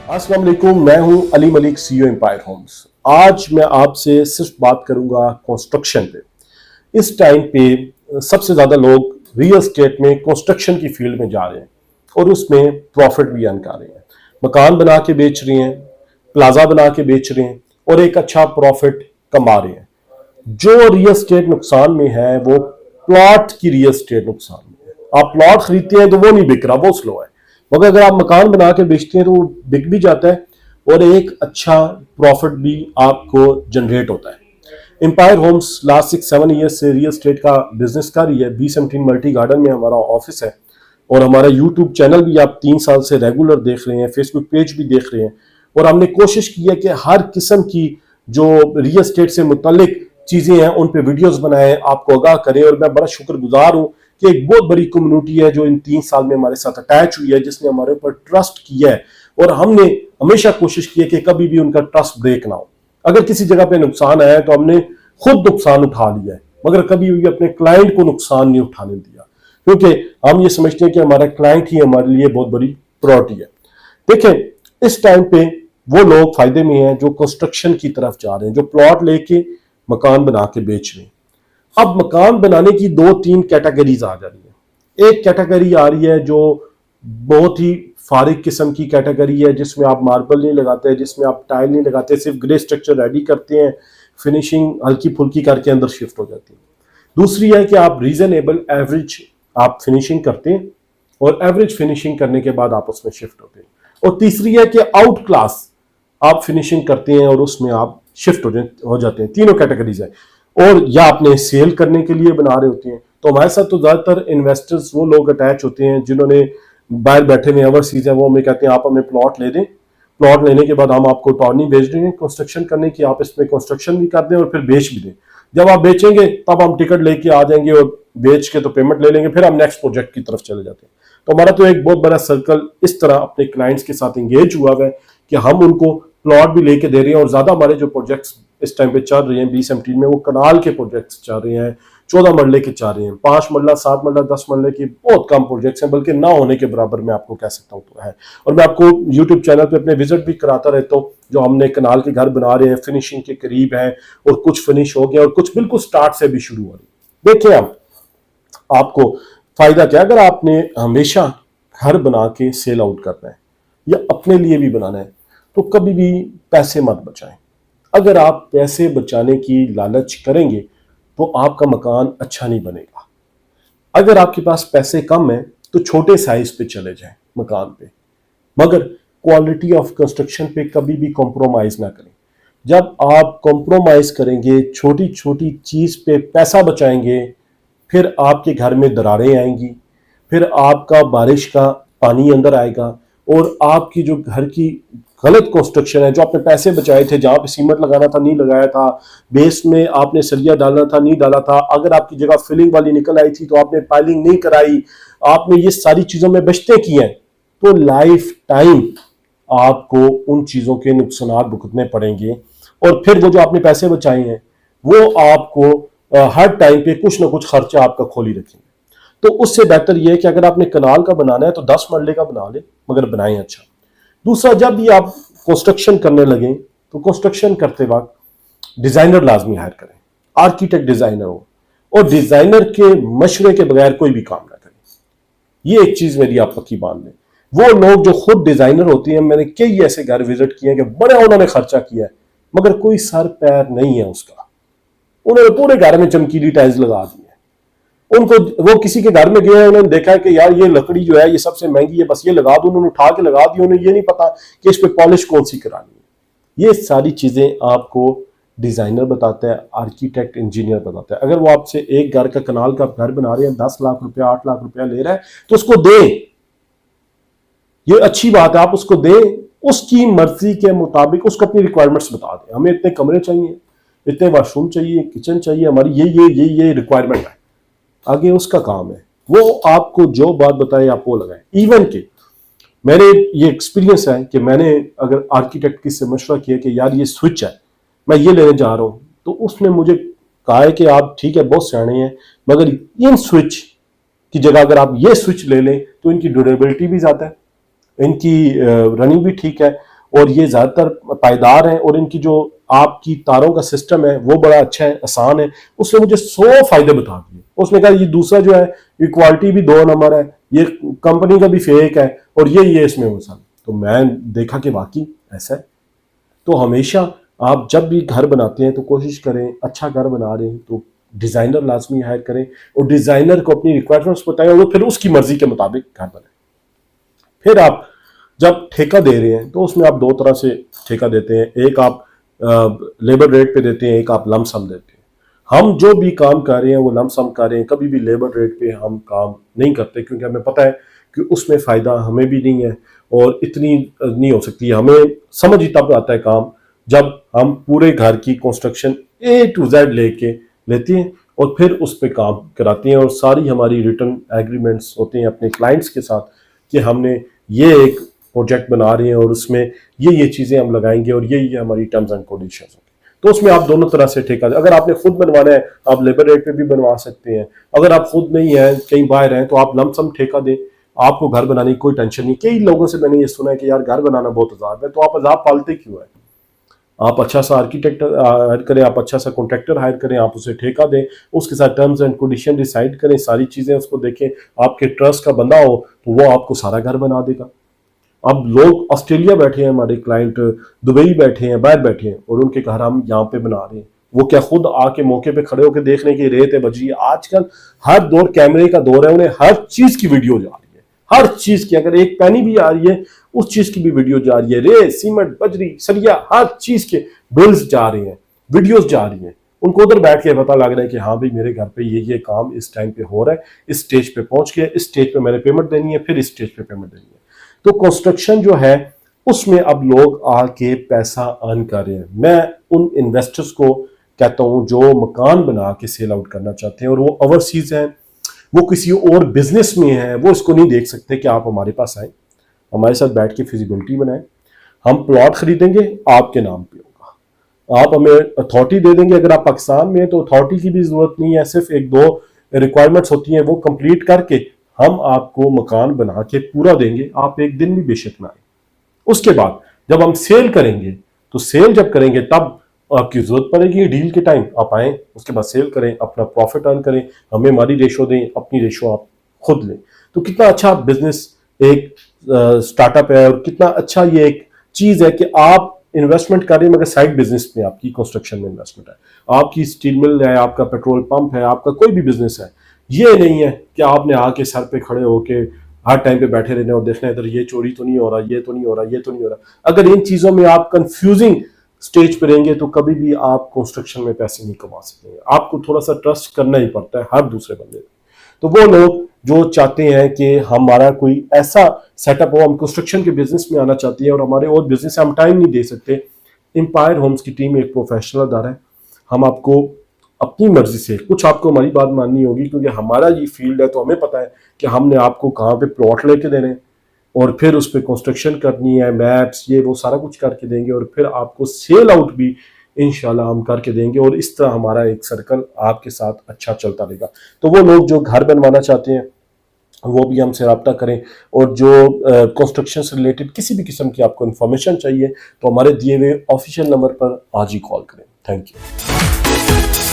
अस्सलाम वालेकुम, मैं हूं Ali Malik, CEO Empire Homes. आज मैं आपसे सिर्फ बात करूंगा कंस्ट्रक्शन पे। इस टाइम पे सबसे ज्यादा लोग रियल एस्टेट में कंस्ट्रक्शन की फील्ड में जा रहे हैं और उसमें प्रॉफिट भी अर्न कर रहे हैं। मकान बना के बेच रहे हैं, प्लाजा बना के बेच रहे हैं और एक अच्छा प्रॉफिट कमा रहे हैं। जो रियल एस्टेट नुकसान में है वो प्लॉट की रियल एस्टेट नुकसान में है। आप प्लॉट खरीदते हैं तो वो नहीं बिक रहा, वो स्लो है। मगर अगर आप मकान बना के बेचते हैं तो वो बिक भी जाता है और एक अच्छा प्रॉफिट भी आपको जनरेट होता है। एम्पायर होम्स लास्ट 6-7 ईयर से रियल एस्टेट का बिजनेस कर रही है। B17 मल्टी गार्डन में हमारा ऑफिस है और हमारा यूट्यूब चैनल भी आप 3 साल से रेगुलर देख रहे हैं, फेसबुक पेज भी देख रहे हैं। और हमने कोशिश की है कि हर किस्म की जो रियल एस्टेट से मुतल्लिक चीजें हैं उन पे वीडियोस बनाएं, आपको आगाह करें। और मैं बड़ा शुक्रगुजार हूं कि एक बहुत बड़ी कम्युनिटी है जो इन 3 साल में हमारे साथ अटैच हुई है, जिसने हमारे ऊपर ट्रस्ट किया है और हमने हमेशा कोशिश की है कि कभी भी उनका ट्रस्ट ब्रेक ना हो। अगर किसी जगह पे नुकसान आया तो हमने खुद नुकसान उठा लिया है, मगर कभी भी अपने क्लाइंट को नुकसान नहीं उठाने दिया, क्योंकि हम ये समझते हैं कि हमारा क्लाइंट ही हमारे लिए बहुत बड़ी प्रायोरिटी है। देखें, इस टाइम पे वो लोग फायदे में हैं जो कंस्ट्रक्शन की तरफ जा रहे हैं, जो प्लॉट लेके मकान बना के बेच रहे हैं। अब मकान बनाने की 2-3 कैटेगरीज आ जा रही है। एक कैटेगरी आ रही है जो बहुत ही फारिग किस्म की कैटेगरी है, जिसमें आप मार्बल नहीं लगाते, जिसमें आप टाइल नहीं लगाते, सिर्फ ग्रे स्ट्रक्चर रेडी करते हैं, फिनिशिंग हल्की फुल्की करके अंदर शिफ्ट हो जाती है। दूसरी है कि आप रीजनेबल एवरेज आप फिनिशिंग करते हैं और एवरेज फिनिशिंग करने के बाद आप उसमें शिफ्ट होते हैं। और तीसरी है कि आउट क्लास आप फिनिशिंग करते हैं और उसमें आप शिफ्ट हो जाते हैं। तीनों कैटेगरीज है। और या आपने सेल करने के लिए बना रहे होते हैं। तो हमारे साथ तो ज्यादातर इन्वेस्टर्स वो लोग अटैच होते हैं जिन्होंने बाहर बैठे हुए ओवरसीज है, वो हमें कहते हैं आप हमें प्लॉट ले दें, प्लॉट लेने के बाद हम आपको टॉर्नी भेज देंगे कंस्ट्रक्शन करने की, आप इसमें कंस्ट्रक्शन भी कर दें और फिर बेच भी दें। जब आप बेचेंगे तब हम टिकट लेके आ जाएंगे और बेच के तो पेमेंट ले लेंगे, फिर हम नेक्स्ट प्रोजेक्ट की तरफ चले जाते हैं। तो हमारा तो एक बहुत बड़ा सर्कल इस तरह अपने क्लाइंट्स के साथ एंगेज हुआ है कि हम उनको प्लॉट भी लेके दे रहे हैं। और ज्यादा हमारे जो प्रोजेक्ट्स इस टाइम पे चल रहे हैं B17 में, वो कनाल के प्रोजेक्ट्स चल रहे हैं, 14 मरले के चल रहे हैं। 5 मरला, 7 मरला, 10 मरले की बहुत कम प्रोजेक्ट्स हैं, बल्कि ना होने के बराबर मैं आपको कह सकता हूँ तो है। और मैं आपको यूट्यूब चैनल पे अपने विजिट भी कराता रहता हूँ, जो हमने कनाल के घर बना रहे हैं, फिनिशिंग के करीब है और कुछ फिनिश हो गया और कुछ बिल्कुल स्टार्ट से भी शुरू हो रही। देखिए, आपको फायदा क्या, अगर आपने हमेशा घर बना के सेल आउट करना है या अपने लिए भी बनाना है तो कभी भी पैसे मत बचाएं। अगर आप पैसे बचाने की लालच करेंगे तो आपका मकान अच्छा नहीं बनेगा। अगर आपके पास पैसे कम है तो छोटे साइज पे चले जाएं मकान पे, मगर क्वालिटी ऑफ कंस्ट्रक्शन पे कभी भी कॉम्प्रोमाइज ना करें। जब आप कॉम्प्रोमाइज करेंगे, छोटी छोटी चीज पे पैसा बचाएंगे, फिर आपके घर में दरारें आएंगी, फिर आपका बारिश का पानी अंदर आएगा और आपकी जो घर की गलत कंस्ट्रक्शन है, जो आपने पैसे बचाए थे, जहां पे सीमेंट लगाना था नहीं लगाया था, बेस में आपने सरिया डालना था नहीं डाला था, अगर आपकी जगह फिलिंग वाली निकल आई थी तो आपने पाइलिंग नहीं कराई, आपने ये सारी चीजों में बचते की हैं, तो लाइफ टाइम आपको उन चीजों के नुकसान भुगतने पड़ेंगे। और फिर वो जो आपने पैसे बचाए हैं वो आपको हर टाइम पे कुछ ना कुछ खर्चा आपका खोल ही रखेंगे। तो उससे बेहतर यह है कि अगर आपने कनाल का बनाना है तो 10 मरले का बना ले, मगर बनाएं अच्छा। दूसरा, जब भी आप कंस्ट्रक्शन करने लगे तो कंस्ट्रक्शन करते वक्त डिजाइनर लाजमी हायर करें, आर्किटेक्ट डिजाइनर हो, और डिजाइनर के मशवरे के बगैर कोई भी काम ना करें। ये एक चीज मेरी आप पक्की मान लें। वो लोग जो खुद डिजाइनर होते हैं, मैंने कई ऐसे घर विजिट किए हैं कि बड़ा उन्होंने खर्चा किया है मगर कोई सर पैर नहीं है उसका। उन्होंने पूरे घर में चमकीली टाइल्स लगा दी है। उनको वो किसी के घर में गए हैं, उन्होंने देखा है कि यार ये लकड़ी जो है ये सबसे महंगी है, बस ये लगा दो, उन्होंने उठा के लगा दी, उन्हें ये नहीं पता कि इस पे पॉलिश कौन सी करानी है। ये सारी चीजें आपको डिजाइनर बताता है, आर्किटेक्ट इंजीनियर बताता है। अगर वो आपसे एक घर का कनाल का घर बना रहे हैं, 10 लाख रुपया 8 लाख रुपया ले रहा है तो उसको दे, ये अच्छी बात है, आप उसको दे, उसकी मर्जी के मुताबिक उसको अपनी रिक्वायरमेंट्स बता दें। हमें इतने कमरे चाहिए, इतने वॉशरूम चाहिए, किचन चाहिए, हमारी ये रिक्वायरमेंट है, आगे उसका काम है। वो आपको जो बात बताए आप वो लगाए। इवन के मेरे ये एक्सपीरियंस है कि मैंने अगर आर्किटेक्ट की से मशवरा किया कि यार ये स्विच है, मैं ये लेने जा रहा हूं, तो उसने मुझे कहा है कि आप ठीक है बहुत सियाने हैं, मगर इन स्विच की जगह अगर आप ये स्विच ले लें तो इनकी ड्यूरेबिलिटी भी ज्यादा है, इनकी रनिंग भी ठीक है और ये ज़्यादातर पायदार हैं, और इनकी जो आपकी तारों का सिस्टम है वो बड़ा अच्छा है, आसान है। उसने मुझे 100 फायदे बता दिए। उसने कहा ये दूसरा जो है ये क्वालिटी भी 2 नंबर है, ये कंपनी का भी फेक है, और ये इसमें मसाला। तो मैं देखा कि वाकई ऐसा है। तो हमेशा आप जब भी घर बनाते हैं तो कोशिश करें, अच्छा घर बना रहे हैं तो डिज़ाइनर लाजमी हायर करें, और डिज़ाइनर को अपनी रिक्वायरमेंट्स बताएं और फिर उसकी मर्जी के मुताबिक घर बनाएं। फिर आप जब ठेका दे रहे हैं तो उसमें आप 2 तरह से ठेका देते हैं, एक आप लेबर रेट पे देते हैं, एक आप लमसम देते हैं। हम जो भी काम कर रहे हैं वो लमसम कर रहे हैं, कभी भी लेबर रेट पे हम काम नहीं करते, क्योंकि हमें पता है कि उसमें फ़ायदा हमें भी नहीं है और इतनी नहीं हो सकती। हमें समझ ही तब आता है काम जब हम पूरे घर की कंस्ट्रक्शन A to Z लेते हैं और फिर उस पर काम कराते हैं, और सारी हमारी रिटर्न एग्रीमेंट्स होते हैं अपने क्लाइंट्स के साथ कि हमने ये एक प्रोजेक्ट बना रहे हैं और उसमें ये चीज़ें हम लगाएंगे और ये हमारी टर्म्स एंड कंडीशंस होंगे। तो उसमें आप दोनों तरह से ठेका, अगर आपने खुद बनवाना है आप लेबर रेट पे भी बनवा सकते हैं, अगर आप खुद नहीं है कहीं बाहर हैं तो आप लमसम ठेका दें, आपको घर बनाने की कोई टेंशन नहीं। कई लोगों से मैंने ये सुना है कि यार घर बनाना बहुत अजाब है, तो आप अजाब पालते क्यों है? आप अच्छा सा आर्किटेक्ट हायर करें, आप अच्छा सा कॉन्ट्रैक्टर हायर करें, आप उसे ठेका दें, उसके साथ टर्म्स एंड कंडीशन डिसाइड करें, सारी चीज़ें उसको देखें, आपके ट्रस्ट का बंदा हो तो वो आपको सारा घर बना देगा। अब लोग ऑस्ट्रेलिया बैठे हैं, हमारे क्लाइंट दुबई बैठे हैं, बाहर बैठे हैं, और उनके घर हम यहाँ पे बना रहे हैं। वो क्या खुद आके मौके पे खड़े होकर देख रहे हैं कि रेत है बजी है? आजकल हर दौर कैमरे का दौर है, उन्हें हर चीज की वीडियो जा रही है, हर चीज की, अगर एक पैनी भी आ रही है उस चीज की भी वीडियो जा रही है, रेत सीमेंट बजरी सरिया हर चीज के बिल्स जा रही हैं, वीडियोस जा रही हैं। उनको उधर बैठ के पता लग रहा है कि हाँ भाई मेरे घर पे ये काम इस टाइम पे हो रहा है, इस स्टेज पे पहुंच गया, इस स्टेज पे मैंने पेमेंट देनी है, फिर इस स्टेज पे पेमेंट देनी है। तो कंस्ट्रक्शन जो है उसमें अब लोग आके पैसा अर्न कर रहे हैं। मैं उन इन्वेस्टर्स को कहता हूं जो मकान बना के सेल आउट करना चाहते हैं और वो ओवरसीज हैं, वो किसी और बिजनेस में हैं, वो इसको नहीं देख सकते कि आप हमारे पास आए, हमारे साथ बैठ के फिजिबिलिटी बनाएं, हम प्लॉट खरीदेंगे, आपके नाम पे होगा, आप हमें अथॉरिटी दे देंगे। अगर आप पाकिस्तान में हैं तो अथॉरिटी की भी जरूरत नहीं है, सिर्फ 1-2 रिक्वायरमेंट्स होती हैं, वो कंप्लीट करके हम आपको मकान बना के पूरा देंगे, आप एक दिन भी बेशक ना आए। उसके बाद जब हम सेल करेंगे तो सेल जब करेंगे तब आपकी जरूरत पड़ेगी डील के टाइम, आप आए, उसके बाद सेल करें, अपना प्रॉफिट अर्न करें, हमें हमारी रेशो दें, अपनी रेशो आप खुद लें। तो कितना अच्छा बिजनेस एक स्टार्टअप है, और कितना अच्छा ये एक चीज है कि आप इन्वेस्टमेंट कर रहे हैं मगर साइड बिजनेस में आपकी कंस्ट्रक्शन में इन्वेस्टमेंट है, आपकी स्टील मिल है, आपका पेट्रोल पंप है, आपका कोई भी बिजनेस है। ये नहीं है कि आपने आके सर पे खड़े होके हर टाइम पे बैठे रहने और देखना इधर ये चोरी तो नहीं हो रहा, ये तो नहीं हो रहा, ये तो नहीं हो रहा। अगर इन चीजों में आप कंफ्यूजिंग स्टेज पे रहेंगे तो कभी भी आप कंस्ट्रक्शन में पैसे नहीं कमा सकेंगे। आपको थोड़ा सा ट्रस्ट करना ही पड़ता है हर दूसरे बंदे पे। तो वो लोग जो चाहते हैं कि हमारा कोई ऐसा सेटअप हो, हम कंस्ट्रक्शन के बिजनेस में आना चाहते हैं और हमारे और बिजनेस से हम टाइम नहीं दे सकते, एम्पायर होम्स की टीम एक प्रोफेशनल अदारा है। हम आपको अपनी मर्जी से, कुछ आपको हमारी बात माननी होगी क्योंकि हमारा ये फील्ड है, तो हमें पता है कि हमने आपको कहाँ पे प्लॉट लेके देने हैं और फिर उस पर कंस्ट्रक्शन करनी है, मैप्स ये वो सारा कुछ करके देंगे, और फिर आपको सेल आउट भी इंशाल्लाह हम करके देंगे, और इस तरह हमारा एक सर्कल आपके साथ अच्छा चलता रहेगा। तो वो लोग जो घर बनवाना चाहते हैं वो भी हमसे रब्ता करें, और जो कंस्ट्रक्शन से रिलेटेड किसी भी किस्म की आपको इन्फॉर्मेशन चाहिए तो हमारे दिए हुए ऑफिशियल नंबर पर आज ही कॉल करें। Thank you.